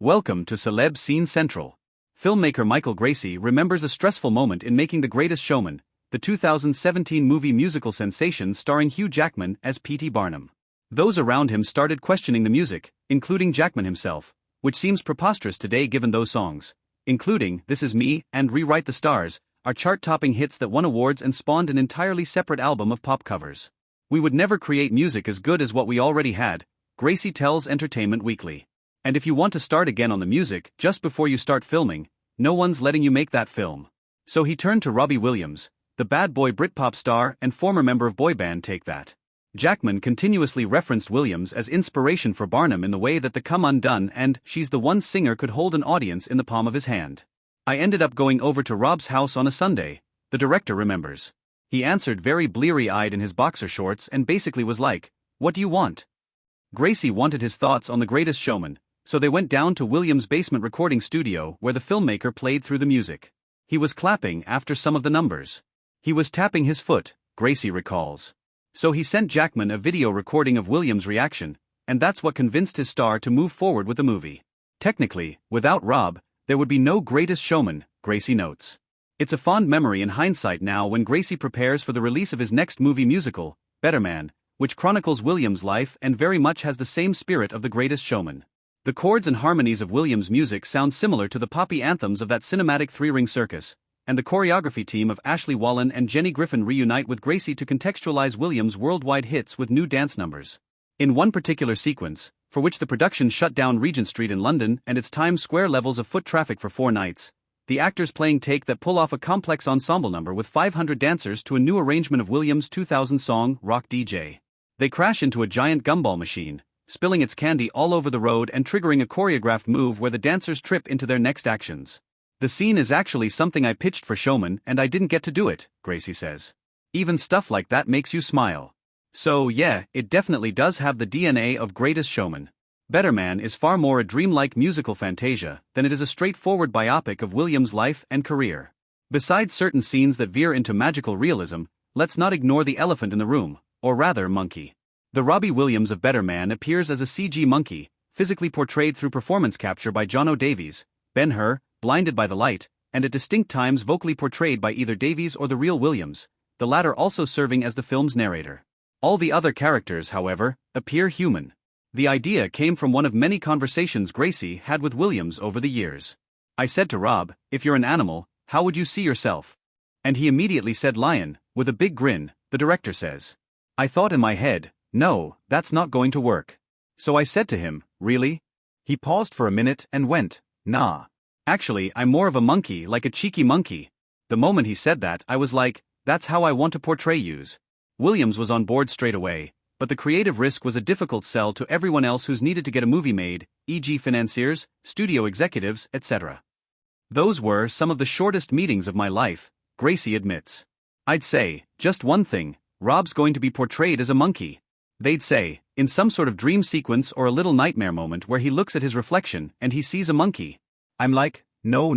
Welcome to Celeb Scene Central. Filmmaker Michael Gracey remembers a stressful moment in making The Greatest Showman, the 2017 movie musical sensation starring Hugh Jackman as P.T. Barnum. Those around him started questioning the music, including Jackman himself, which seems preposterous today given those songs, including This Is Me and Rewrite the Stars, are chart-topping hits that won awards and spawned an entirely separate album of pop covers. We would never create music as good as what we already had, Gracey tells Entertainment Weekly. And if you want to start again on the music just before you start filming, no one's letting you make that film. So he turned to Robbie Williams, the bad boy Britpop star and former member of boy band Take That. Jackman continuously referenced Williams as inspiration for Barnum in the way that the Come Undone and She's the One singer could hold an audience in the palm of his hand. I ended up going over to Rob's house on a Sunday, the director remembers. He answered very bleary-eyed in his boxer shorts and basically was like, "What do you want?" Gracey wanted his thoughts on The Greatest Showman, so they went down to Williams' basement recording studio where the filmmaker played through the music. He was clapping after some of the numbers. He was tapping his foot, Gracey recalls. So he sent Jackman a video recording of Williams' reaction, and that's what convinced his star to move forward with the movie. Technically, without Rob, there would be no Greatest Showman, Gracey notes. It's a fond memory in hindsight now when Gracey prepares for the release of his next movie musical, Better Man, which chronicles Williams' life and very much has the same spirit of The Greatest Showman. The chords and harmonies of Williams' music sound similar to the poppy anthems of that cinematic three-ring circus, and the choreography team of Ashley Wallen and Jenny Griffin reunite with Gracey to contextualize Williams' worldwide hits with new dance numbers. In one particular sequence, for which the production shut down Regent Street in London and its Times Square levels of foot traffic for 4 nights, the actors playing Take That pull off a complex ensemble number with 500 dancers to a new arrangement of Williams' 2000 song, Rock DJ. They crash into a giant gumball machine, spilling its candy all over the road and triggering a choreographed move where the dancers trip into their next actions. The scene is actually something I pitched for Showman and I didn't get to do it, Gracey says. Even stuff like that makes you smile. So yeah, it definitely does have the DNA of Greatest Showman. Better Man is far more a dreamlike musical fantasia than it is a straightforward biopic of Williams' life and career. Besides certain scenes that veer into magical realism, let's not ignore the elephant in the room, or rather monkey. The Robbie Williams of Better Man appears as a CG monkey, physically portrayed through performance capture by Jono Davies, Ben-Hur, blinded by the light, and at distinct times vocally portrayed by either Davies or the real Williams, the latter also serving as the film's narrator. All the other characters, however, appear human. The idea came from one of many conversations Gracey had with Williams over the years. I said to Rob, "If you're an animal, how would you see yourself?" And he immediately said lion, with a big grin, the director says. I thought in my head, no, that's not going to work. So I said to him, really? He paused for a minute and went, nah. Actually, I'm more of a monkey, like a cheeky monkey. The moment he said that, I was like, that's how I want to portray yous. Williams was on board straight away, but the creative risk was a difficult sell to everyone else who's needed to get a movie made, e.g. financiers, studio executives, etc. Those were some of the shortest meetings of my life, Gracey admits. I'd say, just one thing, Rob's going to be portrayed as a monkey. They'd say, in some sort of dream sequence or a little nightmare moment where he looks at his reflection and he sees a monkey. I'm like, no.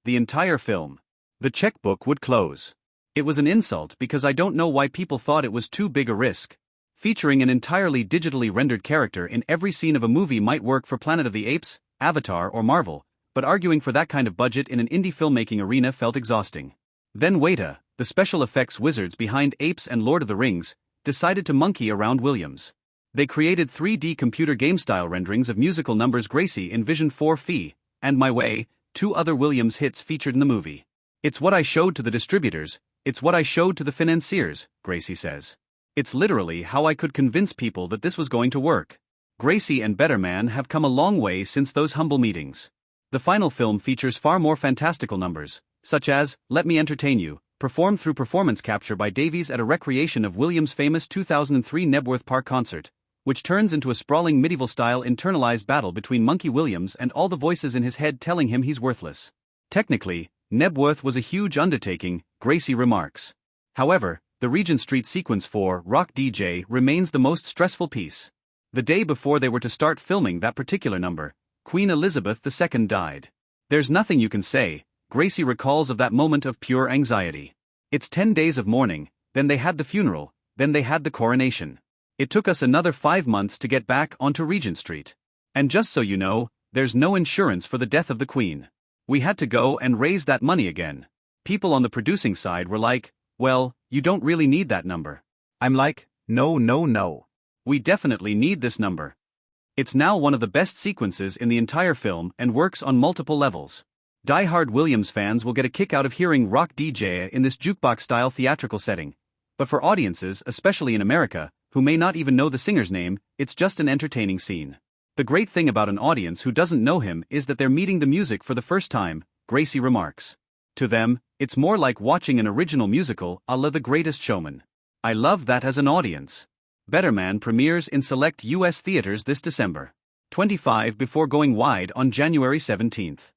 The entire film. The checkbook would close. It was an insult because I don't know why people thought it was too big a risk. Featuring an entirely digitally rendered character in every scene of a movie might work for Planet of the Apes, Avatar or Marvel, but arguing for that kind of budget in an indie filmmaking arena felt exhausting. Then Weta, the special effects wizards behind Apes and Lord of the Rings, decided to monkey around Williams. They created 3D computer game-style renderings of musical numbers Gracey envisioned for Fee, and My Way, 2 other Williams hits featured in the movie. It's what I showed to the distributors, it's what I showed to the financiers, Gracey says. It's literally how I could convince people that this was going to work. Gracey and Better Man have come a long way since those humble meetings. The final film features far more fantastical numbers, such as Let Me Entertain You, performed through performance capture by Davies at a recreation of Williams' famous 2003 Knebworth Park concert, which turns into a sprawling medieval-style internalized battle between Monkey Williams and all the voices in his head telling him he's worthless. Technically, Knebworth was a huge undertaking, Gracey remarks. However, the Regent Street sequence for Rock DJ remains the most stressful piece. The day before they were to start filming that particular number, Queen Elizabeth II died. There's nothing you can say, Gracey recalls of that moment of pure anxiety. It's 10 days of mourning, then they had the funeral, then they had the coronation. It took us another 5 months to get back onto Regent Street. And just so you know, There's no insurance for the death of the Queen. We had to go and raise that money again. People on the producing side were like, well, you don't really need that number. I'm like, no, no, no. We definitely need this number. It's now one of the best sequences in the entire film and works on multiple levels. Die-hard Williams fans will get a kick out of hearing rock DJ in this jukebox-style theatrical setting. But for audiences, especially in America, who may not even know the singer's name, it's just an entertaining scene. The great thing about an audience who doesn't know him is that they're meeting the music for the first time, Gracie remarks. To them, it's more like watching an original musical a la The Greatest Showman. I love that as an audience. Better Man premieres in select U.S. theaters this December 25 before going wide on January 17th.